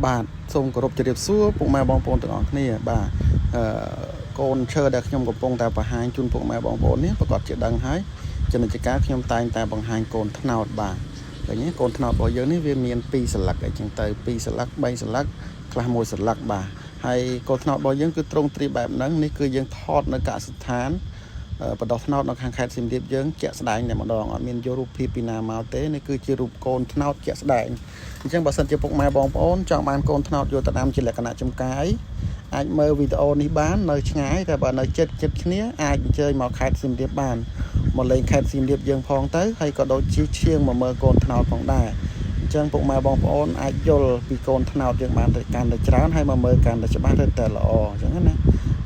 បាទសូមគោរពជម្រាបសួរពុកម៉ែបងប្អូនទាំងអស់គ្នាបាទកូនឈើដែលខ្ញុំកំពុងតែបង្ហាញជូនពុកម៉ែបងប្អូននេះប្រកាសជាដឹងហើយចំណុចការខ្ញុំតែងតែបង្ហាញកូនថ្នោតបាទឃើញទេកូនថ្នោតរបស់យើងនេះវាមាន2សន្លឹកអីចឹងទៅ2សន្លឹក3សន្លឹកខ្លះ1សន្លឹកបាទហើយកូនថ្នោតរបស់យើងគឺត្រង់ទ្រីបែបហ្នឹងនេះគឺយើងថតនៅកសិដ្ឋានបដោះថ្នោតនៅខាងខេត្តសៀមរាបយើងជាក់ស្ដែងតែម្ដងអត់មានយករូបភាពពីណាមកទេនេះគឺជារូបកូនថ្នោតជាក់ស្ដែងអញ្ចឹងបើសិនជាពុកម៉ែបងប្អូនចង់បានកូនថ្នោតយកទៅដាំជាលក្ខណៈចំការអាចមើលវីដេអូនេះបាននៅឆ្ងាយតែបើនៅចិត្តគ្នាអាចអញ្ជើញមកខេត្តសៀមរាបបានមកលេងខេត្តសៀមរាបយើងផងទៅហើយក៏ដូចជាឈៀងមកមើលកូនថ្នោតផងដែរអញ្ចឹងពុកម៉ែបងប្អូនអាចយល់ពីកូនថ្នោតយើងបានទៅកាន់តែច្រើនហើយមកមើលកាន់តែច្បាស់ទៅតែល្អអញ្ចឹងណា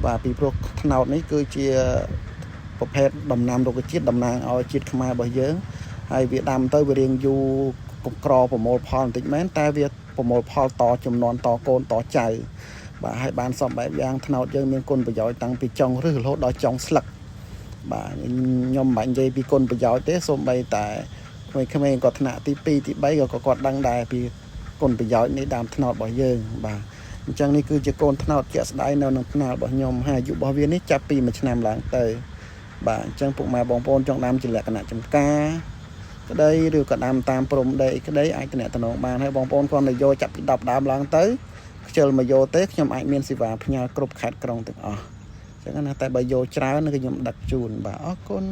បាទពីព្រោះថ្នោតនេះគឺជាប្រភេទដំណាំរុក្ខជាតិតំណាងឲ្យជាតិខ្មែររបស់យើងហើយវាដាំទៅវារៀងយូរក្រប្រមូលផលបន្តិចមែនតែវាប្រមូលផលតចំនួនតកូនតចៅបាទហើយបានសំបែបយ៉ាងថ្នោតយើងមានគុណប្រយោជន៍តាំងពីចុងឫសរហូតដល់ចុងស្លឹកបាទខ្ញុំមិនបាច់និយាយពីគុណប្រយោជន៍ទេសូម្បីតែក្មេងៗគាត់ថ្នាក់ទី2ទី3ក៏គាត់ដឹងដែរពីគុណប្រយោជន៍នៃដើមថ្នោតរបស់យើងបាទអញ្ចឹងនេះគឺជាកូនថ្នោតជាក់ស្ដែងនៅក្នុងថ្នាលរបស់ខ្ញុំហើយអាយុរបស់វានេះចាប់ពី1ឆ្នាំឡើងទៅបាទអញ្ចឹងពុកម៉ែបងប្អូនចង់ដាំជាលក្ខណៈចំការក្តីឬក៏ដាំតាមព្រំដីក្តីអាចតំណងបានហើយបងប្អូនគាត់ទៅយកចាប់ពី10ដើមឡើងទៅខ្ជិលមកយកទេខ្ញុំអាចមានសេវាផ្ញើគ្រប់ខេត្តក្រុងទាំងអស់អញ្ចឹងណាតែបើយកច្រើនគឺខ្ញុំដឹកជូនបាទអរគុណ